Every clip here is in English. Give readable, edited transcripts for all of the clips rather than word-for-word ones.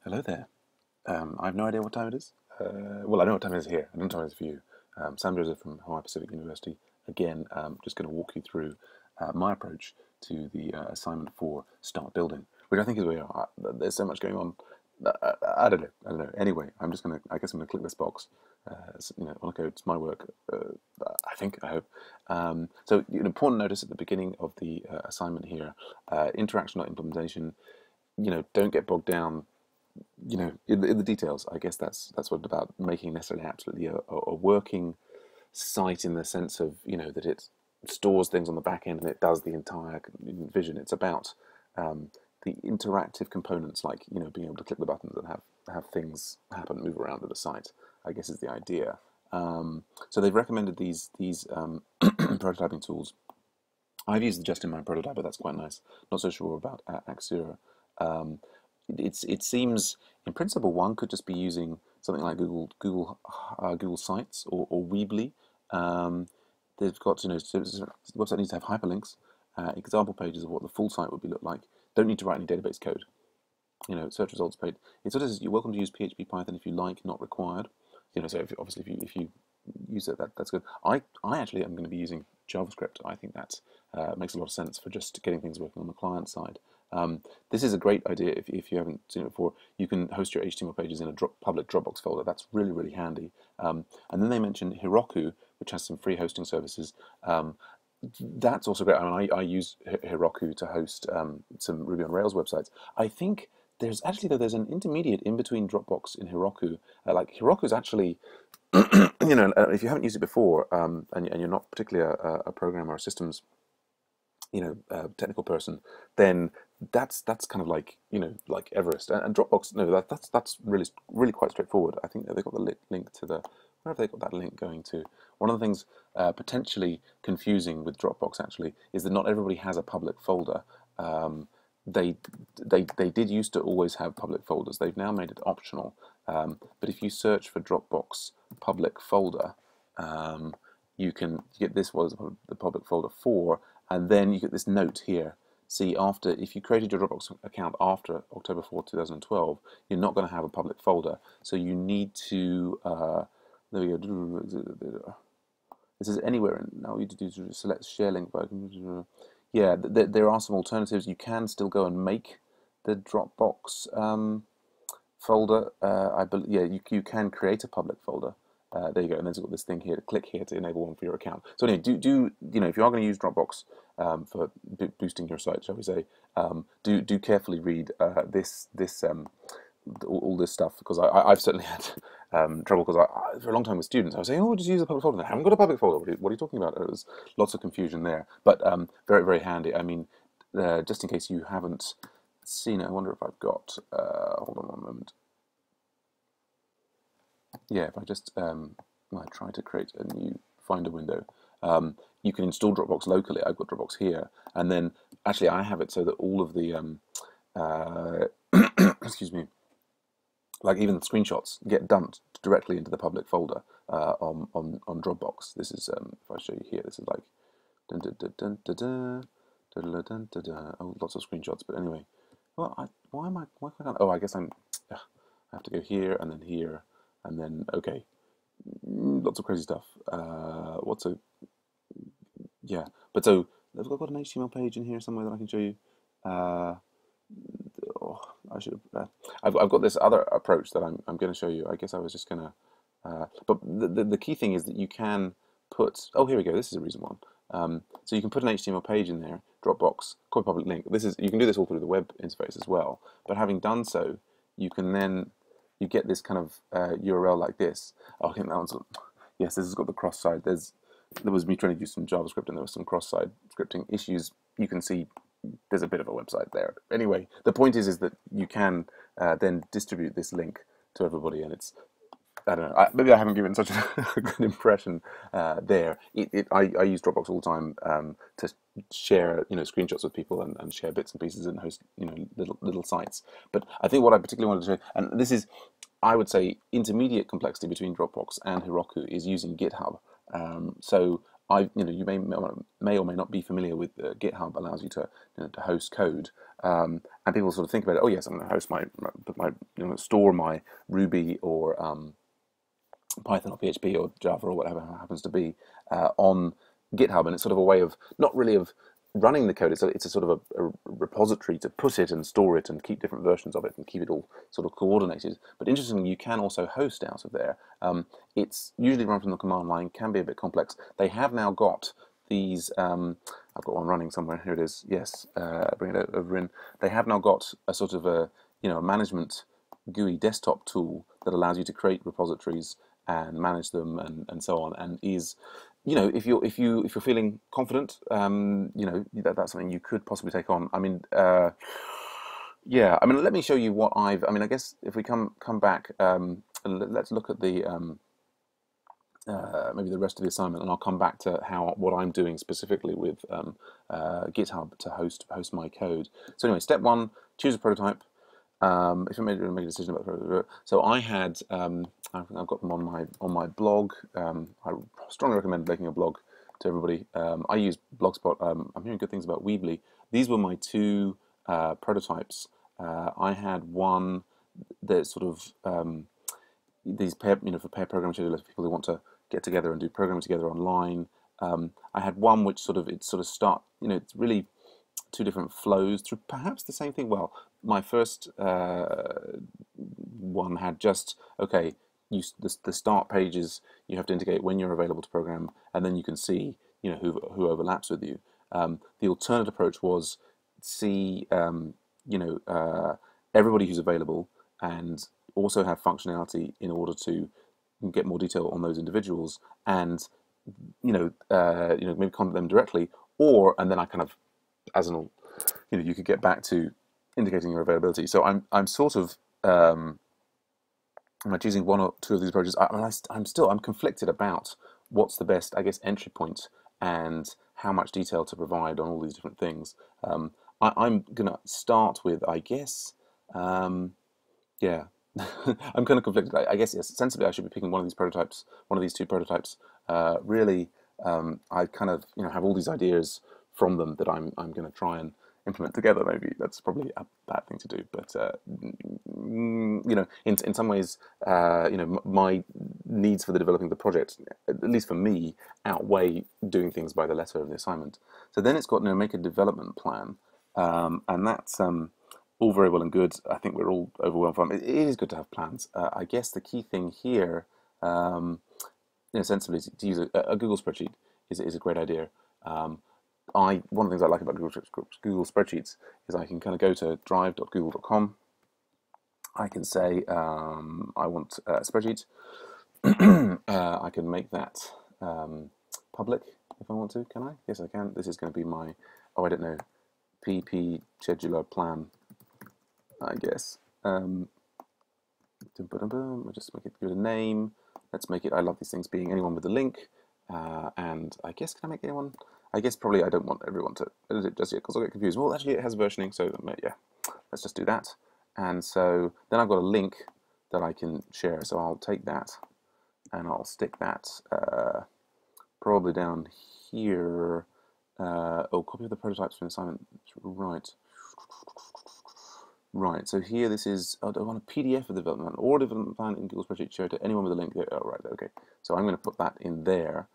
Hello there. I have no idea what time it is. Well, I know what time it is here. I don't know what time it is for you. Sam Joseph from Hawaii Pacific University. Again, just going to walk you through my approach to the assignment for start building, which I think is where there's so much going on. I don't know. I don't know. Anyway, I'm just going to. I guess I'm going to click this box. On a code. It's my work. I think. I hope. So, an important notice at the beginning of the assignment here: interaction, not implementation. Don't get bogged down in the details. I guess that's what it's about, making necessarily absolutely a working site in the sense of that it stores things on the back end and it does the entire vision. It's about the interactive components, like being able to click the buttons and have things happen, move around at a site. I guess is the idea. So they've recommended these prototyping tools. I've used the Just in Mind prototype, but that's quite nice. Not so sure about Axura. Um, it seems in principle one could just be using something like Google Sites or Weebly. Um, they've got so the website needs to have hyperlinks, example pages of what the full site would be look like. Don't need to write any database code. Search results page. It sort of says you're welcome to use PHP Python if you like, not required. So obviously if you use it, that's good. I actually am going to be using JavaScript. I think that makes a lot of sense for just getting things working on the client side. This is a great idea if you haven't seen it before. You can host your HTML pages in a public Dropbox folder. That's really, really handy. And then they mentioned Heroku, which has some free hosting services. That's also great. I mean, I use Heroku to host some Ruby on Rails websites. I think there's actually, though, there's an intermediate in between Dropbox and Heroku. Like Heroku is actually if you haven't used it before, and you're not particularly a programmer or systems, technical person, then that's kind of like like Everest and Dropbox. No, that's really quite straightforward. I think they've got the link to the where have they got that link going to? One of the things potentially confusing with Dropbox actually is that not everybody has a public folder. Um, they did used to always have public folders. They've now made it optional. But if you search for Dropbox public folder, you can get this was the public folder for, and then you get this note here. See, if you created your Dropbox account after October 4th, 2012, you're not going to have a public folder. So you need to, there we go. This is anywhere, and now you do select share link. Yeah, there are some alternatives. You can still go and make the Dropbox folder. I believe, yeah, you can create a public folder. There you go, and then it's got this thing here to click here to enable one for your account. So anyway, do if you are going to use Dropbox for boosting your site, shall we say, do carefully read all this stuff, because I've certainly had trouble, because for a long time with students I was saying, oh, just use a public folder. I haven't got a public folder. What are you talking about? There was lots of confusion there, but very, very handy. I mean, just in case you haven't seen it, I wonder if I've got. Hold on one moment. Yeah, if I just I try to create a new Finder window, you can install Dropbox locally. I've got Dropbox here, and then actually I have it so that all of the excuse me, like even the screenshots get dumped directly into the public folder on Dropbox. This is if I show you here, this is like dun, dun, dun, dun, dun, dun, dun, dun, dun, dun, dun. Oh, lots of screenshots. But anyway, well, why can't I? Oh, I guess I have to go here and then here and then okay, lots of crazy stuff. Yeah, but so I've got an HTML page in here somewhere that I can show you. Uh, oh, I should have. I've got this other approach that I'm going to show you. I guess I was just gonna. But the key thing is that you can put. Oh, here we go. This is a recent one. So you can put an HTML page in there, Dropbox, copy public link. You can do this all through the web interface as well. But having done so, you can then you get this kind of URL like this. Oh, I think that one's. Yes, this has got the cross side. There was me trying to use some JavaScript, and there was some cross-site scripting issues. You can see there's a bit of a website there. Anyway, the point is that you can then distribute this link to everybody, and it's, I don't know, maybe I haven't given such a good impression there. I use Dropbox all the time to share screenshots with people and share bits and pieces and host little sites. But I think what I particularly wanted to show, and this is, I would say, intermediate complexity between Dropbox and Heroku, is using GitHub. So you may or may not be familiar with GitHub allows you to to host code. And people sort of think about it. Oh yes, I'm going to host store my Ruby or Python or PHP or Java or whatever it happens to be on GitHub, and it's sort of a way of not really of running the code. It's a sort of a repository to put it and store it and keep different versions of it and keep it all sort of coordinated. But interestingly, you can also host out of there. It's usually run from the command line, can be a bit complex. They have now got these, I've got one running somewhere, here it is, yes, bring it over in. They have now got a sort of a management GUI desktop tool that allows you to create repositories and manage them and so on, and is, if you're feeling confident, that's something you could possibly take on. I mean, yeah, I mean, let me show you what I guess if we come back, let's look at the maybe the rest of the assignment, and I'll come back to what I'm doing specifically with GitHub to host my code. So anyway, step one: choose a prototype. If you make a decision about, so I had I've got them on my blog. I strongly recommend making a blog to everybody. I use Blogspot. I'm hearing good things about Weebly. These were my two prototypes. I had one that sort of these pair, for pair programming schedulers, people who want to get together and do programming together online. I had one which sort of start. It's really two different flows through perhaps the same thing. Well, my first one had just, okay, the start pages, you have to indicate when you're available to program, and then you can see who overlaps with you. The alternate approach was see everybody who's available, and also have functionality in order to get more detail on those individuals, and maybe contact them directly, and then I kind of, as an, you could get back to indicating your availability. So I'm sort of am I choosing one or two of these approaches? I'm conflicted about what's the best, I guess, entry point and how much detail to provide on all these different things. I'm gonna start with, I guess, yeah. I'm kind of conflicted. I guess, yes, sensibly I should be picking one of these prototypes, one of these two prototypes. Really, I kind of have all these ideas from them that I'm going to try and implement together. Maybe that's probably a bad thing to do, but in some ways, my needs for developing the project, at least for me, outweigh doing things by the letter of the assignment. So then it's got make a development plan, and that's all very well and good. I think we're all overwhelmed from it. It is good to have plans. I guess the key thing here, sensibly, to use a Google spreadsheet is a great idea. One of the things I like about Google spreadsheets is I can kind of go to drive.google.com. I can say I want a spreadsheet. I can make that public if I want to. Can I? Yes, I can. This is going to be my, I don't know, PP scheduler plan, I guess. I'll just make it give it a name. Let's make it, I love these things being anyone with a link. And I guess, can I make anyone? I guess probably I don't want everyone to edit it just yet because I'll get confused. Well, actually it has versioning, so yeah, let's just do that. And so then I've got a link that I can share. So I'll take that and I'll stick that probably down here. Copy of the prototypes for an assignment. Right, so here this is, I want a PDF of the development or development plan in Google Spreadsheet, share to anyone with a link. Oh, right, okay. So I'm going to put that in there,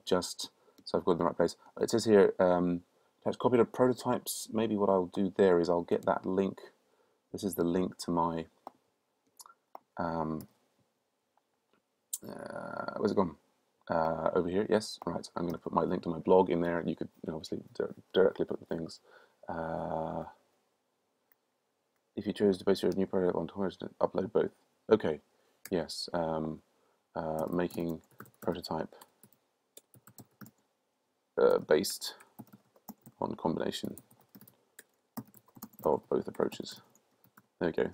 just so I've got it in the right place. It says here, attach copy of prototypes. Maybe what I'll do there is I'll get that link. This is the link to my, where's it gone? Over here, yes, right. I'm going to put my link to my blog in there, and you could obviously directly put the things. If you chose to base your new prototype on Twitter, upload both. Okay, yes. Making prototype based on combination of both approaches. There we go.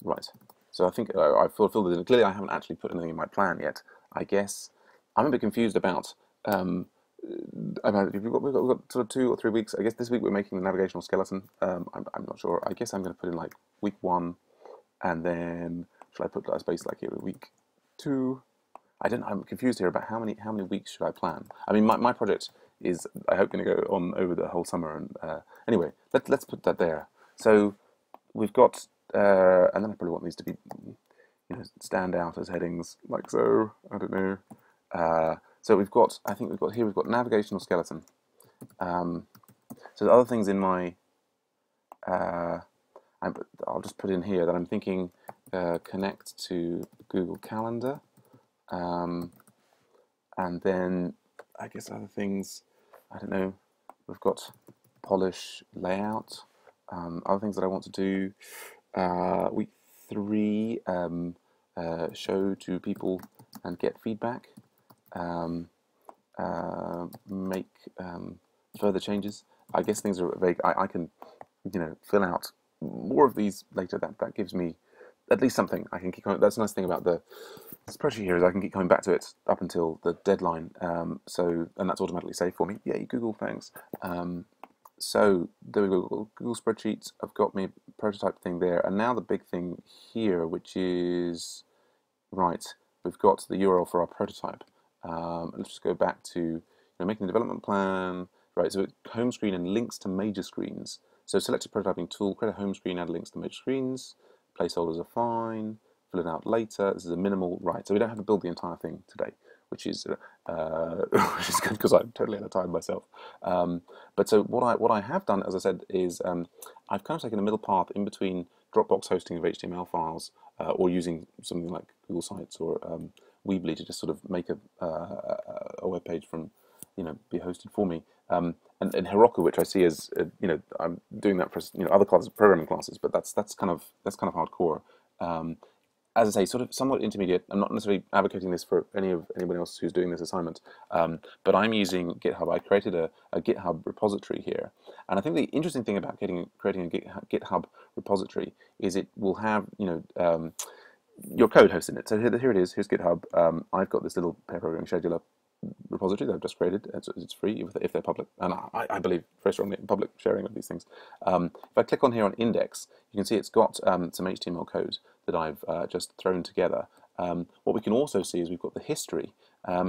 Right. So I think I fulfilled it. Clearly, I haven't actually put anything in my plan yet. I guess I'm a bit confused about. We've got sort of 2 or 3 weeks. I guess this week we're making the navigational skeleton. I'm not sure. I guess I'm going to put in like week 1, and then should I put that space like here week 2? I'm confused here about how many weeks should I plan. I mean, my project is, I hope, going to go on over the whole summer, and Anyway, let's put that there. So we've got, and then I probably want these to be, stand out as headings, like so. I don't know. So we've got, I think we've got navigational skeleton. So the other things in my, I'll just put in here that I'm thinking connect to Google Calendar, and then I guess other things, I don't know, we've got polish layout, other things that I want to do. Week 3, show to people and get feedback, make further changes. I guess things are vague. I can, fill out more of these later. That gives me at least something. I can keep going. That's the nice thing about the spreadsheet here is I can keep coming back to it up until the deadline. And that's automatically saved for me. Yay, Google, thanks. So there we go. Google Spreadsheets. I've got my prototype thing there, and now the big thing here, which is right. We've got the URL for our prototype. Let's just go back to making the development plan. Right. So home screen and links to major screens. So select a prototyping tool, create a home screen, add links to major screens. Placeholders are fine. Fill it out later. This is a minimal, right? So we don't have to build the entire thing today, which is which is good because I'm totally out of time myself. But so what I have done, as I said, is I've kind of taken a middle path in between Dropbox hosting of HTML files or using something like Google Sites or Weebly to just sort of make a web page from be hosted for me. And Heroku, which I see as I'm doing that for other classes, programming classes, but that's kind of hardcore. As I say, sort of somewhat intermediate. I'm not necessarily advocating this for anyone else who's doing this assignment, but I'm using GitHub. I created a GitHub repository here, and I think the interesting thing about creating a GitHub repository is it will have your code hosted in it. So here it is. Here's GitHub. I've got this little pair programming scheduler repository that I've just created. It's free if they're public, and I believe very strongly in public sharing of these things. If I click on here on index, you can see it's got some HTML code that I've just thrown together. What we can also see is we've got the history,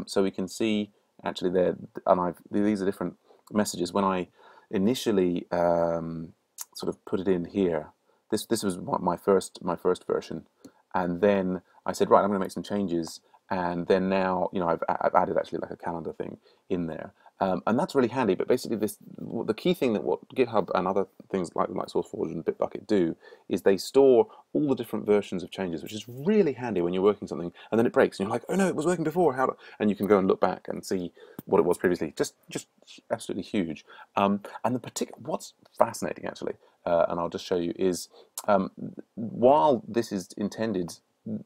so we can see actually there, and these are different messages. When I initially sort of put it in here, this was my first version, and then I said, right, I'm going to make some changes. And then now, I've added actually like a calendar thing in there, and that's really handy. But basically, the key thing that what GitHub and other things like SourceForge and Bitbucket do is they store all the different versions of changes, which is really handy when you're working something and then it breaks and you're like, oh no, it was working before. And you can go and look back and see what it was previously. Just absolutely huge. And what's fascinating actually, and I'll just show you is while this is intended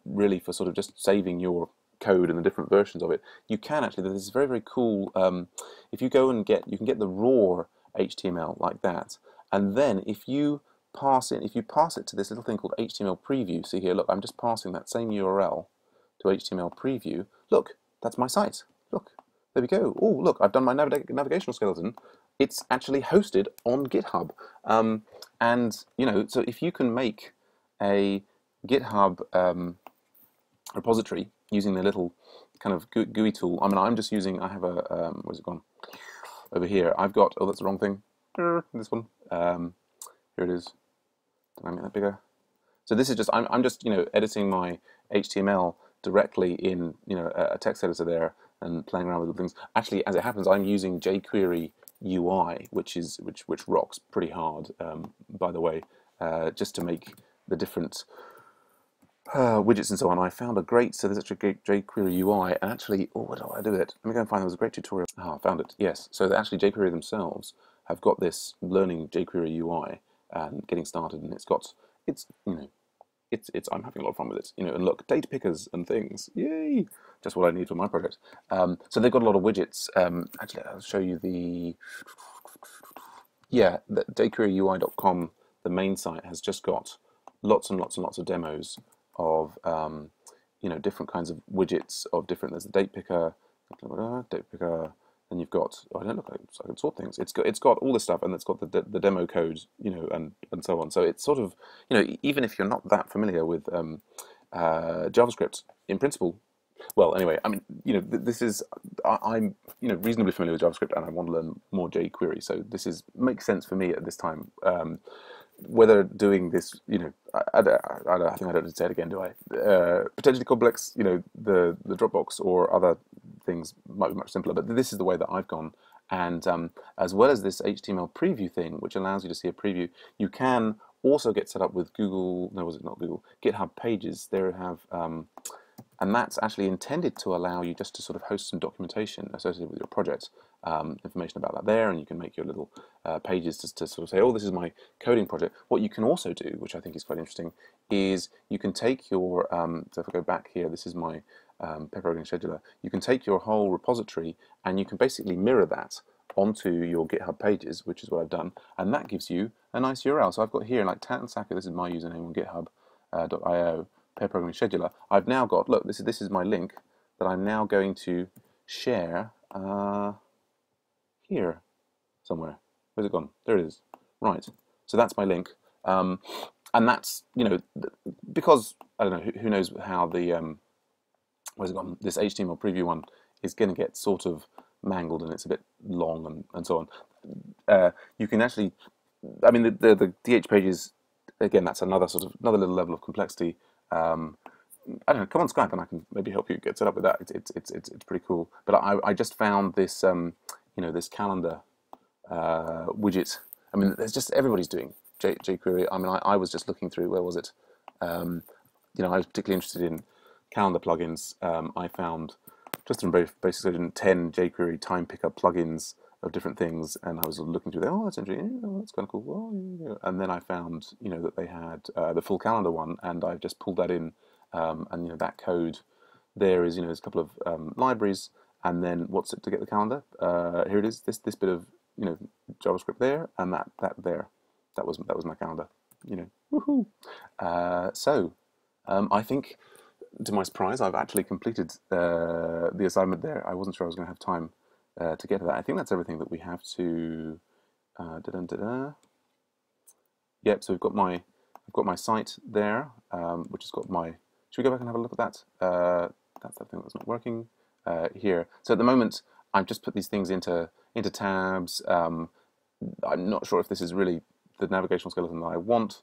really for sort of just saving your code and the different versions of it, you can actually, there's this very, very cool, if you go and you can get the raw HTML like that, and then if you pass it to this little thing called HTML preview, see here, look, I'm just passing that same URL to HTML preview, look, that's my site, look, there we go, oh, look, I've done my navigational skeleton, it's actually hosted on GitHub, and, so if you can make a GitHub repository using the little kind of GUI tool. I mean, I have a, where's it gone? Over here. I've got, oh, that's the wrong thing. This one. Here it is. Can I make that bigger? So this is just, I'm just, editing my HTML directly in, a text editor there and playing around with the things. Actually, as it happens, I'm using jQuery UI, which rocks pretty hard, by the way, just to make the different widgets and so on. I found so there's actually a great jQuery UI, and actually, what do I do with it? Let me go and find, there was a great tutorial. I found it, yes. So actually jQuery themselves have got this learning jQuery UI and getting started, and I'm having a lot of fun with it, and look, data pickers and things, yay! Just what I need for my project. So they've got a lot of widgets. Actually, I'll show you the jQueryui.com, the main site, has just got lots and lots and lots of demos of different kinds of widgets of different. There's the date picker, and you've got, oh, I don't look like I can sort things. It's got all this stuff, and it's got the demo code, and so on. So it's sort of, even if you're not that familiar with JavaScript, in principle, Well, anyway, I mean, this is I'm reasonably familiar with JavaScript, and I want to learn more jQuery. So this is makes sense for me at this time. Whether doing this, I think I don't need to say it again, do I? Potentially complex, the Dropbox or other things might be much simpler, but this is the way that I've gone. And as well as this HTML preview thing, which allows you to see a preview, you can also get set up with Google. No, was it not Google? GitHub Pages. There have and that's actually intended to allow you just to sort of host some documentation associated with your project, information about that there, and you can make your little pages to sort of say, oh, this is my coding project. What you can also do, which I think is quite interesting, is you can take your, so if I go back here, this is my pair programming scheduler. You can take your whole repository and you can basically mirror that onto your GitHub Pages, which is what I've done, and that gives you a nice URL. So I've got here, like Tat and Saka, this is my username on GitHub.io, pair programming scheduler. I've now got, look, this is my link that I'm now going to share here somewhere. Where's it gone? There it is. Right. So that's my link, and that's because I don't know who knows how the where's it gone? This HTML preview one is going to get sort of mangled and it's a bit long and so on. You can actually, I mean, the DH pages again. That's another little level of complexity. I don't know. Come on Skype and I can maybe help you get set up with that. It's pretty cool. But I just found this this calendar widget. I mean, there's just everybody's doing jQuery. I mean, I was just looking through. Where was it? I was particularly interested in calendar plugins. I found just in basically 10 jQuery time picker plugins of different things, and I was looking through there. Oh, that's interesting. Oh, that's kind of cool. Well, yeah. And then I found that they had the full calendar one, and I've just pulled that in, and that code there is there's a couple of libraries, and then what's it to get the calendar? Here it is. This bit of JavaScript there, and that there. That was my calendar. Woohoo! So I think, to my surprise, I've actually completed the assignment there. I wasn't sure I was going to have time to get to that. I think that's everything that we have to. Yep. So I've got my site there, which has got my. Should we go back and have a look at that? That's that thing that's not working here. So at the moment, I've just put these things into tabs. I'm not sure if this is really the navigational skeleton that I want.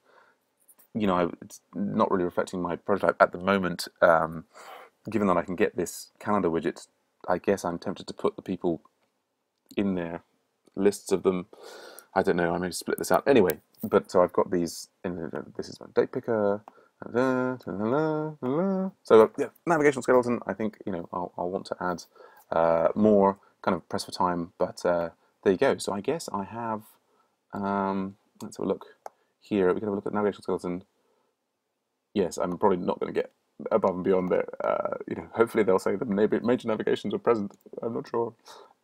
It's not really reflecting my prototype at the moment. Given that I can get this calendar widget, I guess I'm tempted to put the people in there, lists of them. I don't know. I may split this out anyway. But so I've got these. This is my date picker. So yeah, navigational skeleton. I think I'll want to add more kind of press for time. But there you go. So I guess I have. Let's have a look here. We can have a look at navigational skeleton. Yes, I'm probably not going to get above and beyond there. Hopefully they'll say the major navigations are present. I'm not sure.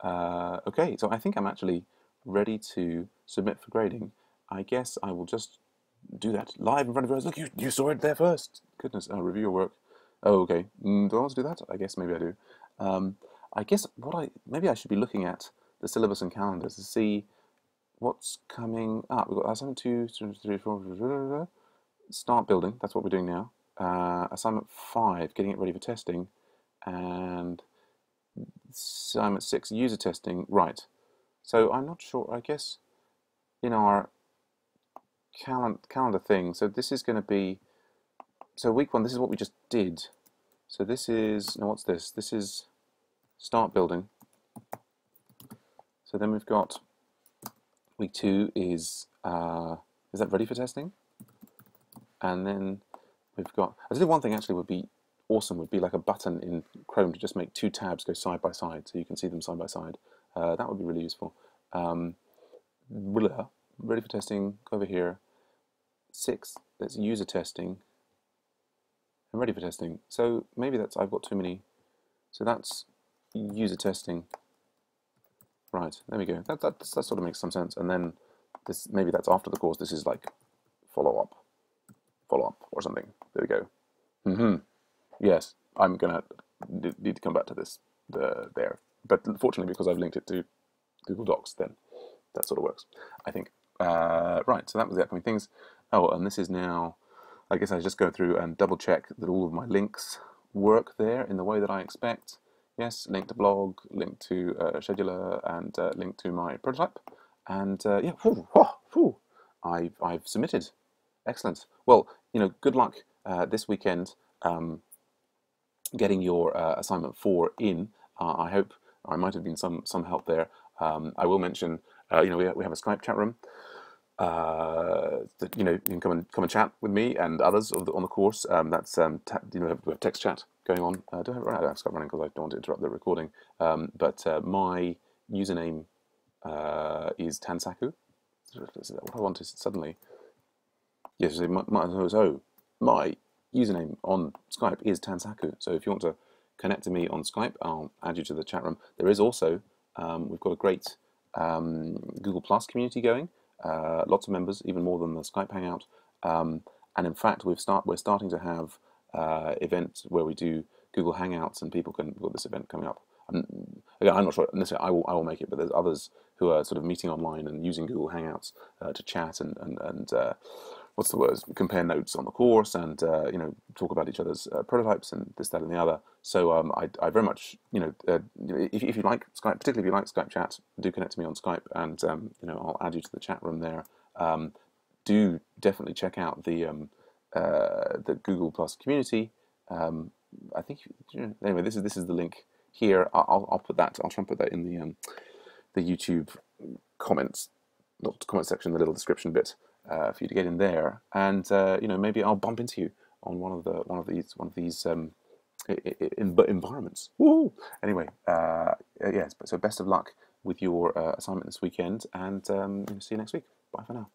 Okay, so I think I'm actually ready to submit for grading. I guess I will just do that live in front of you guys. Look, you saw it there first. Goodness, review your work. Oh, okay. Do I want to do that? I guess maybe I do. I guess maybe I should be looking at the syllabus and calendars to see what's coming up. We've got assignment 2, 3, 4, start building. That's what we're doing now. Assignment 5, getting it ready for testing, and assignment 6, user testing. Right. So I'm not sure. I guess in our calendar thing. So this is going to be. So week 1. This is what we just did. So this is. Now what's this? This is start building. So then we've got week 2 is that ready for testing? And then we've got. I think one thing actually would be awesome would be like a button in Chrome to just make 2 tabs go side by side, so you can see them side by side. That would be really useful. Ready for testing. Go over here. 6. That's user testing. And ready for testing. So maybe I've got too many. So that's user testing. Right. There we go. That sort of makes some sense. And then maybe that's after the course. This is like follow up or something. There we go. Yes, I'm gonna need to come back to this there. But fortunately, because I've linked it to Google Docs, then that sort of works, I think. Right, so that was the upcoming things. Oh, and this is now, I guess I just go through and double check that all of my links work there in the way that I expect. Yes, link to blog, link to scheduler, and link to my prototype. And yeah, I've submitted. Excellent. Well, good luck this weekend getting your assignment 4 in. I hope I might have been some help there. I will mention, we have a Skype chat room. That you can come and chat with me and others on the course. That's we have text chat going on. Do I have it right? I have Skype running because I don't want to interrupt the recording. But my username is Tansaku. What I want is suddenly. Yes, my username on Skype is Tansaku. So if you want to connect to me on Skype, I'll add you to the chat room. There is also we've got a great Google Plus community going. Lots of members, even more than the Skype Hangout. And in fact, we're starting to have events where we do Google Hangouts, and people can. We've got this event coming up. Again, I'm not sure necessarily I will make it, but there's others who are sort of meeting online and using Google Hangouts to chat and what's the word? Compare notes on the course and talk about each other's prototypes and this, that, and the other. So I very much if you like Skype, particularly if you like Skype chat, do connect to me on Skype, and I'll add you to the chat room there. Do definitely check out the Google Plus community. I think anyway. This is the link here. I'll put that. I'll try and put that in the YouTube comments, not comment section, the little description bit for you to get in there. And maybe I'll bump into you on one of these environments. Woo! Anyway, yes. So best of luck with your assignment this weekend, and see you next week. Bye for now.